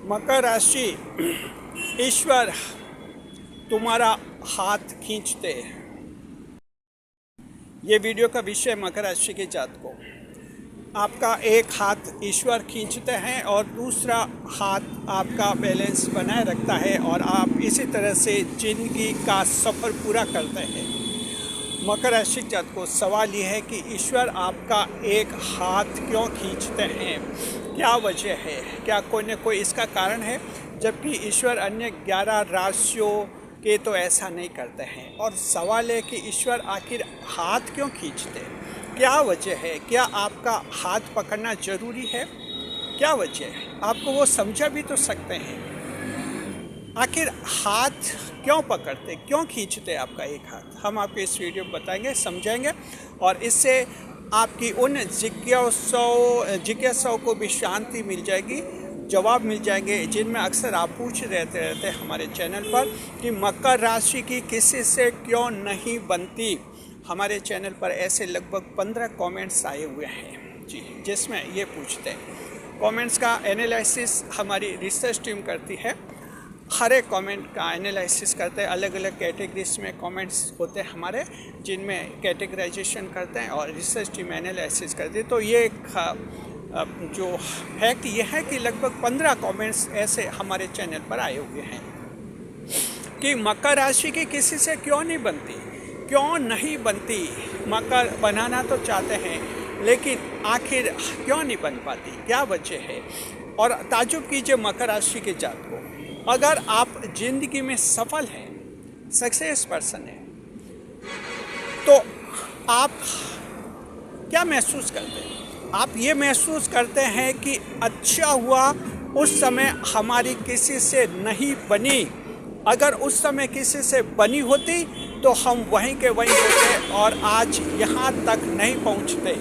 मकर राशि, ईश्वर तुम्हारा हाथ खींचते। ये वीडियो का विषय मकर राशि के जातकों, आपका एक हाथ ईश्वर खींचते हैं और दूसरा हाथ आपका बैलेंस बनाए रखता है और आप इसी तरह से जिंदगी का सफ़र पूरा करते हैं। मकर राशि जातकों, सवाल ये है कि ईश्वर आपका एक हाथ क्यों खींचते हैं, क्या वजह है, क्या कोई न कोई इसका कारण है, जबकि ईश्वर अन्य 11 राशियों के तो ऐसा नहीं करते हैं। और सवाल है कि ईश्वर आखिर हाथ क्यों खींचते, क्या वजह है, क्या आपका हाथ पकड़ना ज़रूरी है, क्या वजह है, आपको वो समझा भी तो सकते हैं। आखिर हाथ क्यों पकड़ते, क्यों खींचते आपका एक हाथ, हम आपको इस वीडियो में बताएंगे, समझाएंगे और इससे आपकी उन जिज्ञासाओं को भी शांति मिल जाएगी, जवाब मिल जाएंगे जिनमें अक्सर आप पूछ रहते हैं हमारे चैनल पर कि मकर राशि की किसी से क्यों नहीं बनती। हमारे चैनल पर ऐसे लगभग 15 कमेंट्स आए हुए हैं जी, जिसमें ये पूछते हैं। कमेंट्स का एनालिसिस हमारी रिसर्च टीम करती है, हर एक कमेंट का एनालिसिस करते हैं। अलग अलग कैटेगरीज में कमेंट्स होते हैं हमारे, जिनमें कैटेगराइजेशन करते हैं और रिसर्च टीम एनालिसिस करती है। तो ये जो फैक्ट ये है कि लगभग 15 कमेंट्स ऐसे हमारे चैनल पर आए हुए हैं कि मकर राशि की किसी से क्यों नहीं बनती, क्यों नहीं बनती। मकर बनाना तो चाहते हैं लेकिन आखिर क्यों नहीं बन पाती, क्या वजह है। और ताजुब कीजिए मकर राशि के जातकों, अगर आप जिंदगी में सफल हैं, सक्सेस पर्सन हैं, तो आप क्या महसूस करते हैं, आप ये महसूस करते हैं कि अच्छा हुआ उस समय हमारी किसी से नहीं बनी, अगर उस समय किसी से बनी होती तो हम वहीं के वहीं होते और आज यहाँ तक नहीं पहुँचते।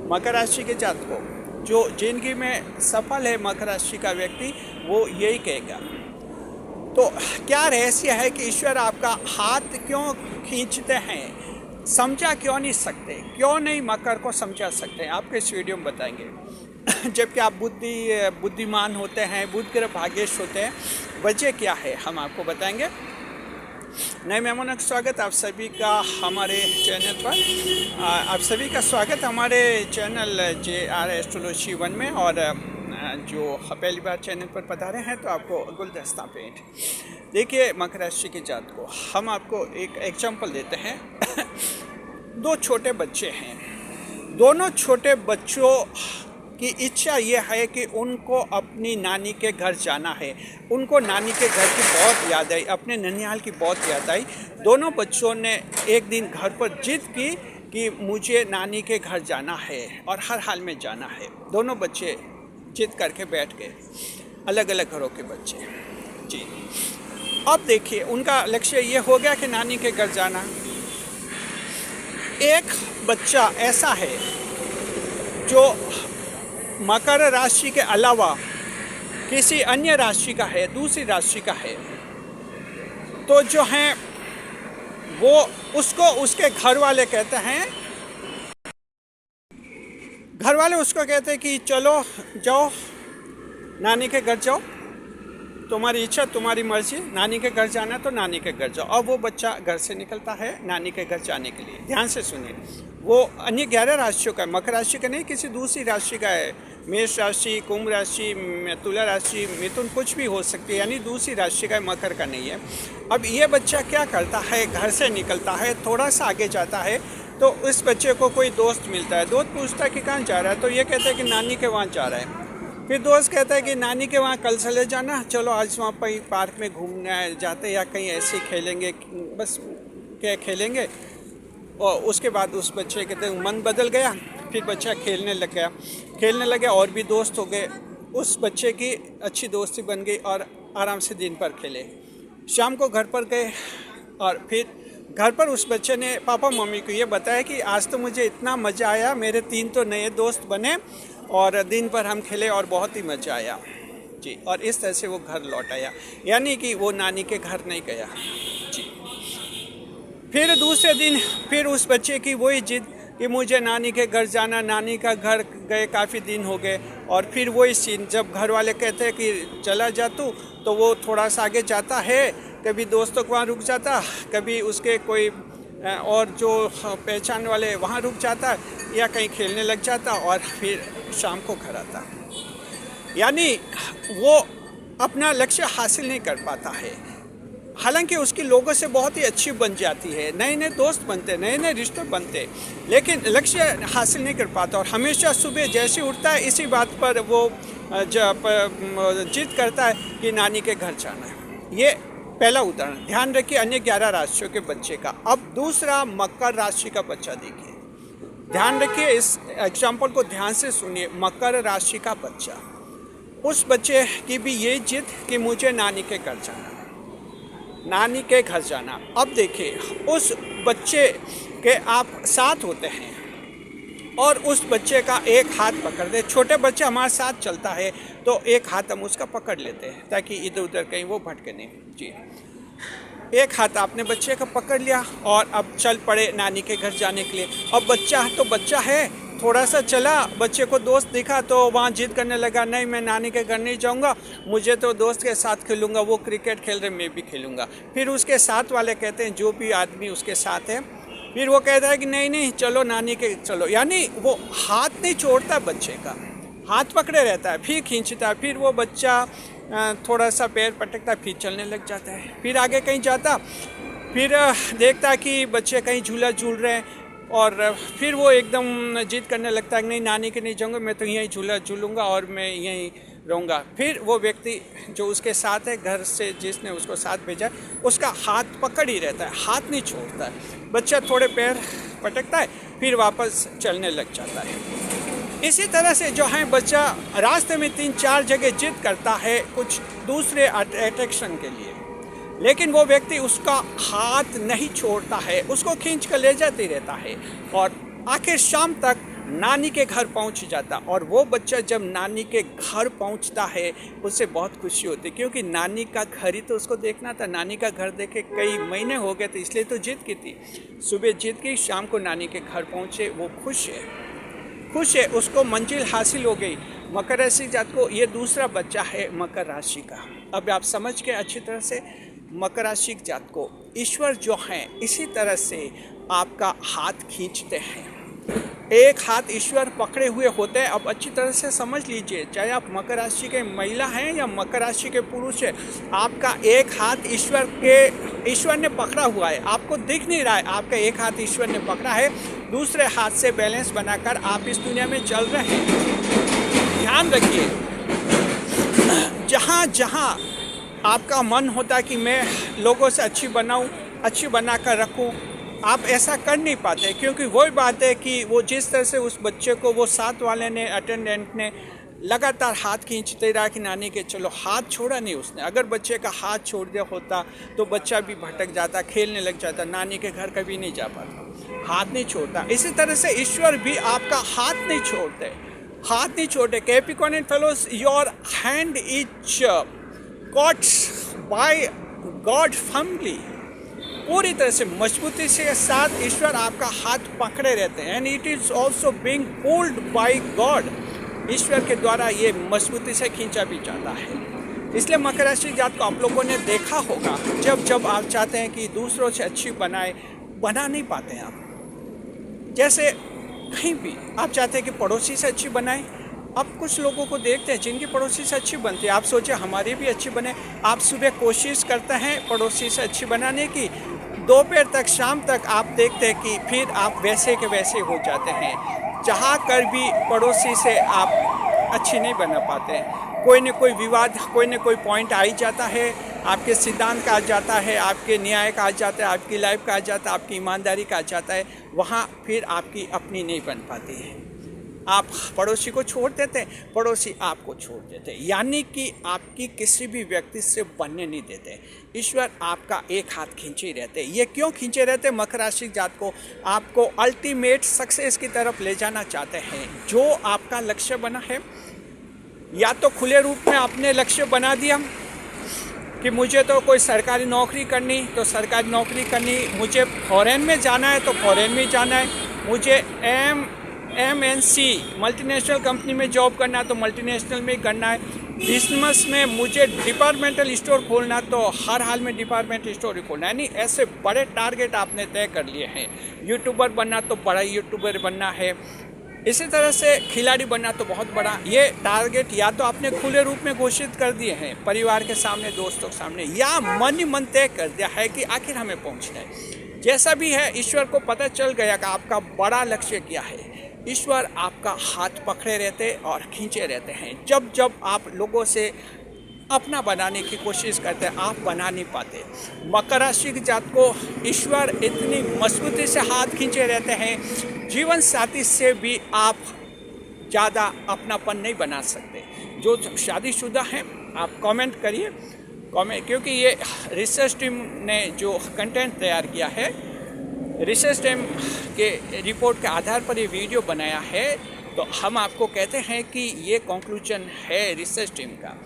मकर राशि के जातकों, जो जिंदगी में सफल है मकर राशि का व्यक्ति, वो यही कहेगा। तो क्या रहस्य है कि ईश्वर आपका हाथ क्यों खींचते हैं, समझा क्यों नहीं सकते, क्यों नहीं मकर को समझा सकते, आपको इस वीडियो में बताएंगे। जबकि आप बुद्धिमान होते हैं, बुध ग्रह भाग्येश होते हैं, वजह क्या है हम आपको बताएंगे। नए मेहमानों का स्वागत आप सभी का हमारे चैनल पर। आप सभी का स्वागत हमारे चैनल JR एस्ट्रोलॉजी 1 में। और जो पहली बार चैनल पर पधारे हैं तो आपको गुलदस्ता पेंट। देखिए मकर राशि के जात को हम आपको एक एग्जांपल देते हैं। 2 छोटे बच्चे हैं, दोनों छोटे बच्चों की इच्छा ये है कि उनको अपनी नानी के घर जाना है। उनको नानी के घर की बहुत याद आई, अपने ननिहाल की बहुत याद आई। दोनों बच्चों ने एक दिन घर पर जिद की कि मुझे नानी के घर जाना है और हर हाल में जाना है। दोनों बच्चे जिद करके बैठ गए, अलग अलग घरों के बच्चे जी। अब देखिए उनका लक्ष्य ये हो गया कि नानी के घर जाना। एक बच्चा ऐसा है जो मकर राशि के अलावा किसी अन्य राशि का है, दूसरी राशि का है, तो जो है वो उसको उसके घर वाले कहते हैं, घर वाले उसको कहते हैं कि चलो जाओ नानी के घर जाओ, तुम्हारी इच्छा तुम्हारी मर्जी, नानी के घर जाना है तो नानी के घर जाओ। अब वो बच्चा घर से निकलता है नानी के घर जाने के लिए। ध्यान से सुनिए, वो अन्य 11 राशियों का, मकर राशि का नहीं, किसी दूसरी राशि का है। मेष राशि, कुंभ राशि, तुला राशि, मिथुन, कुछ भी हो सकती है, यानी दूसरी राशि का, मकर का नहीं है। अब ये बच्चा क्या करता है, घर से निकलता है, थोड़ा सा आगे जाता है तो इस बच्चे को कोई दोस्त मिलता है। दोस्त पूछता है कि कहाँ जा रहा है, तो ये कहता है कि नानी के वहाँ जा रहा है। फिर दोस्त कहता है कि नानी के वहाँ कल चले जाना, चलो आज वहाँ पर पार्क में घूमने जाते या कहीं ऐसे खेलेंगे, बस क्या खेलेंगे। और उसके बाद उस बच्चे के मन बदल गया, फिर बच्चा खेलने लग गया और भी दोस्त हो गए। उस बच्चे की अच्छी दोस्ती बन गई और आराम से दिन भर खेले। शाम को घर पर गए और फिर घर पर उस बच्चे ने पापा मम्मी को ये बताया कि आज तो मुझे इतना मज़ा आया, मेरे 3 तो नए दोस्त बने और दिन भर हम खेले और बहुत ही मज़ा आया जी। और इस तरह से वो घर लौट आया, यानी कि वो नानी के घर नहीं गया जी। फिर दूसरे दिन फिर उस बच्चे की वही जिद कि मुझे नानी के घर जाना, नानी का घर गए काफ़ी दिन हो गए। और फिर वही सीन जब घर वाले कहते हैं कि चला जा तू, तो वो थोड़ा सा आगे जाता है, कभी दोस्तों को वहाँ रुक जाता, कभी उसके कोई और जो पहचान वाले वहाँ रुक जाता या कहीं खेलने लग जाता और फिर शाम को घर आता। यानी वो अपना लक्ष्य हासिल नहीं कर पाता है। हालांकि उसकी लोगों से बहुत ही अच्छी बन जाती है, नए नए दोस्त बनते, नए नए रिश्ते बनते, लेकिन लक्ष्य हासिल नहीं कर पाता और हमेशा सुबह जैसे उठता है इसी बात पर वो जिद करता है कि नानी के घर जाना है। ये पहला उदाहरण। ध्यान रखिए अन्य 11 राशियों के बच्चे का। अब दूसरा मकर राशि का बच्चा देखिए, ध्यान रखिए, इस एग्जाम्पल को ध्यान से सुनिए। मकर राशि का बच्चा, उस बच्चे की भी ये जिद कि मुझे नानी के घर जाना, नानी के घर जाना। अब देखिए उस बच्चे के आप साथ होते हैं और उस बच्चे का एक हाथ पकड़ दे। छोटे बच्चे हमारे साथ चलता है तो एक हाथ हम उसका पकड़ लेते हैं ताकि इधर उधर कहीं वो भटके नहीं। जी, एक हाथ आपने बच्चे का पकड़ लिया और अब चल पड़े नानी के घर जाने के लिए। अब बच्चा तो बच्चा है, थोड़ा सा चला, बच्चे को दोस्त दिखा तो वहाँ जिद करने लगा, नहीं मैं नानी के घर नहीं जाऊँगा, मुझे तो दोस्त के साथ खेलूँगा, वो क्रिकेट खेल रहे मैं भी खेलूँगा। फिर उसके साथ वाले कहते हैं, जो भी आदमी उसके साथ है, फिर वो कहता है कि नहीं नहीं चलो नानी के चलो। यानी वो हाथ नहीं छोड़ता बच्चे का, हाथ पकड़े रहता है, फिर खींचता है, फिर वो बच्चा थोड़ा सा पैर पटकता, फिर चलने लग जाता है, फिर आगे कहीं जाता, फिर देखता कि बच्चे कहीं झूला झूल रहे हैं और फिर वो एकदम जिद करने लगता है कि नहीं नानी के नहीं जाऊँगा, मैं तो यहीं झूला झूलूँगा और मैं यहीं रहूँगा। फिर वो व्यक्ति जो उसके साथ है, घर से जिसने उसको साथ भेजा, उसका हाथ पकड़ ही रहता है, हाथ नहीं छोड़ता है। बच्चा थोड़े पैर पटकता है, फिर वापस चलने लग जाता है। इसी तरह से जो है बच्चा रास्ते में 3-4 जगह जिद करता है कुछ दूसरे अट्रैक्शन के लिए, लेकिन वो व्यक्ति उसका हाथ नहीं छोड़ता है, उसको खींच कर ले जाते रहता है और आखिर शाम तक नानी के घर पहुंच जाता। और वो बच्चा जब नानी के घर पहुंचता है उससे बहुत खुशी होती, क्योंकि नानी का घर ही तो उसको देखना था। नानी का घर देखे कई महीने हो गए थे, इसलिए तो जिद की थी। सुबह जिद की, शाम को नानी के घर पहुंचे, वो खुश है, उसको मंजिल हासिल हो गई। मकर राशि जात को ये दूसरा बच्चा है मकर राशि का। अब आप समझ के अच्छी तरह से, मकर राशि जात को ईश्वर जो हैं इसी तरह से आपका हाथ खींचते हैं। एक हाथ ईश्वर पकड़े हुए होते हैं। अब अच्छी तरह से समझ लीजिए, चाहे आप मकर राशि के महिला हैं या मकर राशि के पुरुष हैं, आपका एक हाथ ईश्वर ने पकड़ा हुआ है, आपको दिख नहीं रहा है, आपका एक हाथ ईश्वर ने पकड़ा है, दूसरे हाथ से बैलेंस बनाकर आप इस दुनिया में चल रहे हैं। ध्यान रखिए, जहाँ जहाँ आपका मन होता है कि मैं लोगों से अच्छी बनाऊं, अच्छी बनाकर रखूं, आप ऐसा कर नहीं पाते, क्योंकि वही बात है कि वो जिस तरह से उस बच्चे को वो साथ वाले ने, अटेंडेंट ने लगातार हाथ खींचते रहा कि नानी के चलो, हाथ छोड़ा नहीं उसने। अगर बच्चे का हाथ छोड़ दिया होता तो बच्चा भी भटक जाता, खेलने लग जाता, नानी के घर कभी नहीं जा पाता। हाथ नहीं छोड़ता। इसी तरह से ईश्वर भी आपका हाथ नहीं छोड़ते, हाथ नहीं छोड़ते। Capricorn and fellows, your hand is God by God firmly, पूरी तरह से मजबूती से साथ ईश्वर आपका हाथ पकड़े रहते हैं। And it is also being pulled by God, ईश्वर के द्वारा ये मजबूती से खींचा भी जाता है। इसलिए मकर राशि जात को आप लोगों ने देखा होगा, जब आप चाहते हैं कि दूसरों से अच्छी बना नहीं पाते हैं आप। जैसे कहीं भी आप चाहते हैं कि पड़ोसी से अच्छी बनाएं, आप कुछ लोगों को देखते हैं जिनकी पड़ोसी से अच्छी बनती है, आप सोचे हमारी भी अच्छी बने, आप सुबह कोशिश करते हैं पड़ोसी से अच्छी बनाने की, दोपहर तक, शाम तक आप देखते हैं कि फिर आप वैसे के वैसे हो जाते हैं। चाह कर भी पड़ोसी से आप अच्छी नहीं बना पाते। कोई न कोई विवाद, कोई न कोई पॉइंट आ ही जाता है, आपके सिद्धांत का आ जाता है, आपके न्याय का आ जाता है, आपकी लाइफ का आ जाता है, आपकी ईमानदारी का आ जाता है, वहाँ फिर आपकी अपनी नहीं बन पाती है। आप पड़ोसी को छोड़ देते हैं, पड़ोसी आपको छोड़ देते हैं, यानी कि आपकी किसी भी व्यक्ति से बनने नहीं देते। ईश्वर आपका एक हाथ खींचे रहते हैं। ये क्यों खींचे रहते हैं? मकर राशि जात को आपको अल्टीमेट सक्सेस की तरफ ले जाना चाहते हैं। जो आपका लक्ष्य बना है, या तो खुले रूप में आपने लक्ष्य बना दिया कि मुझे तो कोई सरकारी नौकरी करनी तो सरकारी नौकरी करनी, मुझे फॉरेन में जाना है तो फॉरेन में जाना है, मुझे MNC मल्टीनेशनल कंपनी में जॉब करना तो मल्टीनेशनल में करना है। बिजनेस में मुझे डिपार्टमेंटल स्टोर खोलना तो हर हाल में डिपार्टमेंटल स्टोर ही खोलना है। यानी ऐसे बड़े टारगेट आपने तय कर लिए हैं। यूट्यूबर बनना तो बड़ा यूट्यूबर बनना है, इसी तरह से खिलाड़ी बनना तो बहुत बड़ा। ये टारगेट या तो आपने खुले रूप में घोषित कर दिए हैं परिवार के सामने, दोस्तों के सामने, या मन ही मन तय कर दिया है कि आखिर हमें पहुंचना है। जैसा भी है, ईश्वर को पता चल गया कि आपका बड़ा लक्ष्य क्या है। ईश्वर आपका हाथ पकड़े रहते और खींचे रहते हैं। जब जब आप लोगों से अपना बनाने की कोशिश करते हैं, आप बना नहीं पाते। मकर राशि की जात को ईश्वर इतनी मजबूती से हाथ खींचे रहते हैं, जीवन साथी से भी आप ज़्यादा अपनापन नहीं बना सकते। जो शादीशुदा हैं आप कमेंट करिए, क्योंकि ये रिसर्च टीम ने जो कंटेंट तैयार किया है, रिसर्च टीम के रिपोर्ट के आधार पर ये वीडियो बनाया है, तो हम आपको कहते हैं कि ये कंक्लूजन है रिसर्च टीम का।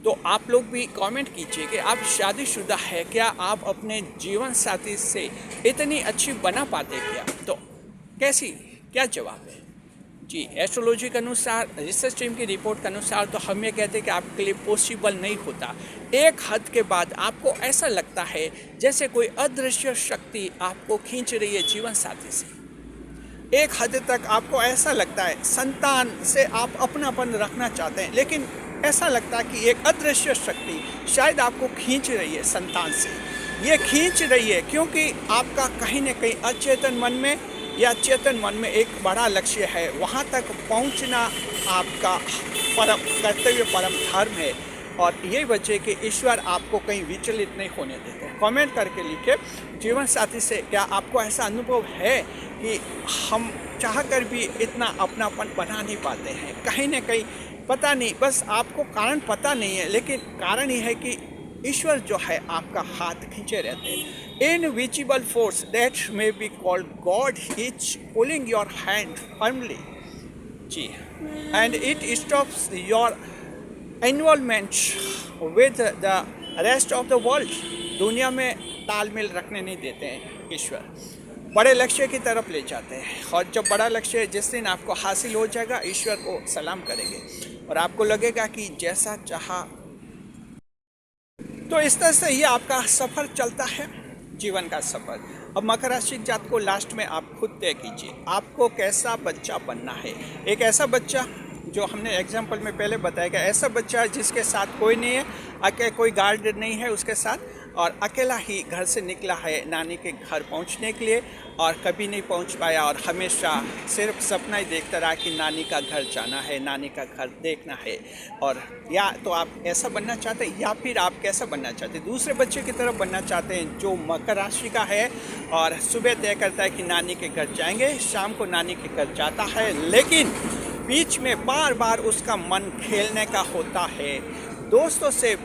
तो आप लोग भी कमेंट कीजिए कि आप शादीशुदा है क्या, आप अपने जीवन साथी से इतनी अच्छी बना पाते क्या? तो क्या जवाब है जी? एस्ट्रोलॉजी के अनुसार, रिसर्च टीम की रिपोर्ट के अनुसार तो हम ये कहते हैं कि आपके लिए पॉसिबल नहीं होता। एक हद के बाद आपको ऐसा लगता है जैसे कोई अदृश्य शक्ति आपको खींच रही है जीवन साथी से। एक हद तक आपको ऐसा लगता है, संतान से आप अपनापन रखना चाहते हैं, लेकिन ऐसा लगता है कि एक अदृश्य शक्ति शायद आपको खींच रही है संतान से। ये खींच रही है क्योंकि आपका कहीं न कहीं अचेतन मन में या चेतन मन में एक बड़ा लक्ष्य है। वहाँ तक पहुँचना आपका परम कर्तव्य, परम धर्म है, और यही वजह कि ईश्वर आपको कहीं विचलित नहीं होने देते। कमेंट करके लिखे, जीवन साथी से क्या आपको ऐसा अनुभव है कि हम चाहकर भी इतना अपनापन बना नहीं पाते हैं? कहीं ना कहीं पता नहीं, बस आपको कारण पता नहीं है, लेकिन कारण ये है कि ईश्वर जो है आपका हाथ खींचे रहते हैं। Invisible force that may be called God is pulling your hand firmly जी, and it stops your involvement with the rest of the world. दुनिया में तालमेल रखने नहीं देते हैं ईश्वर, बड़े लक्ष्य की तरफ ले जाते हैं। और जब बड़ा लक्ष्य जिस दिन आपको हासिल हो जाएगा, ईश्वर को सलाम करेंगे और आपको लगेगा कि जैसा चाहा। तो इस तरह से ये आपका सफ़र चलता है, जीवन का सफ़र। अब मकर राशि जात को लास्ट में आप खुद तय कीजिए, आपको कैसा बच्चा बनना है। एक ऐसा बच्चा जो हमने एग्जाम्पल में पहले बताया गया, ऐसा बच्चा जिसके साथ कोई नहीं है, कोई गार्ड नहीं है उसके साथ, और अकेला ही घर से निकला है नानी के घर पहुंचने के लिए, और कभी नहीं पहुंच पाया और हमेशा सिर्फ सपना ही देखता रहा कि नानी का घर जाना है, नानी का घर देखना है। और या तो आप ऐसा बनना चाहते हैं, या फिर आप कैसा बनना चाहते हैं, दूसरे बच्चे की तरफ बनना चाहते हैं जो मकर राशि का है और सुबह तय करता है कि नानी के घर जाएंगे, शाम को नानी के घर जाता है, लेकिन बीच में बार बार उसका मन खेलने का होता है, दोस्तों से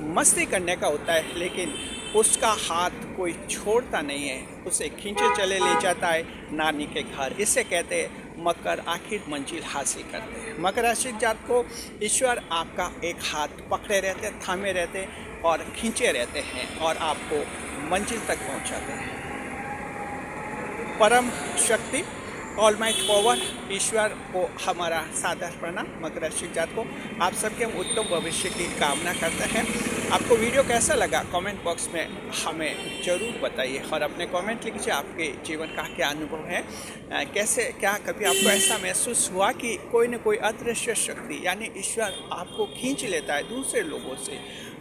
मस्ती करने का होता है, लेकिन उसका हाथ कोई छोड़ता नहीं है, उसे खींचे चले ले जाता है नानी के घर। इसे कहते हैं मकर आखिर मंजिल हासिल करते हैं। मकर राशि जात को ईश्वर आपका एक हाथ पकड़े रहते, थामे रहते और खींचे रहते हैं और आपको मंजिल तक पहुंचाते हैं। परम शक्ति ऑलमाइट पावर ईश्वर को हमारा सादर प्रणाम। मकर राशि जात को आप सबके हम उत्तम भविष्य की कामना करते हैं। आपको वीडियो कैसा लगा कमेंट बॉक्स में हमें ज़रूर बताइए, और अपने कमेंट लिखिए आपके जीवन का क्या अनुभव है। कैसे क्या कभी आपको ऐसा महसूस हुआ कि कोई न कोई अदृश्य शक्ति यानी ईश्वर आपको खींच लेता है,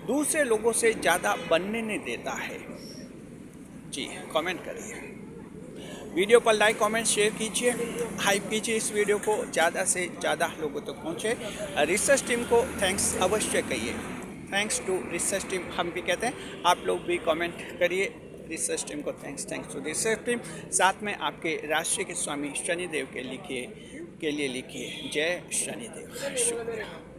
दूसरे लोगों से ज़्यादा बनने नहीं देता है जी? कमेंट करिए, वीडियो पर लाइक कमेंट शेयर कीजिए, हाइप कीजिए, इस वीडियो को ज़्यादा से ज़्यादा लोगों तक पहुँचे। रिसर्च टीम को थैंक्स अवश्य कहिए, थैंक्स टू रिसर्च टीम हम भी कहते हैं। आप लोग भी कमेंट करिए रिसर्च टीम को थैंक्स टू रिसर्च टीम। साथ में आपके राशि के स्वामी शनिदेव के लिए लिखिए, जय शनिदेव। शुक्रिया।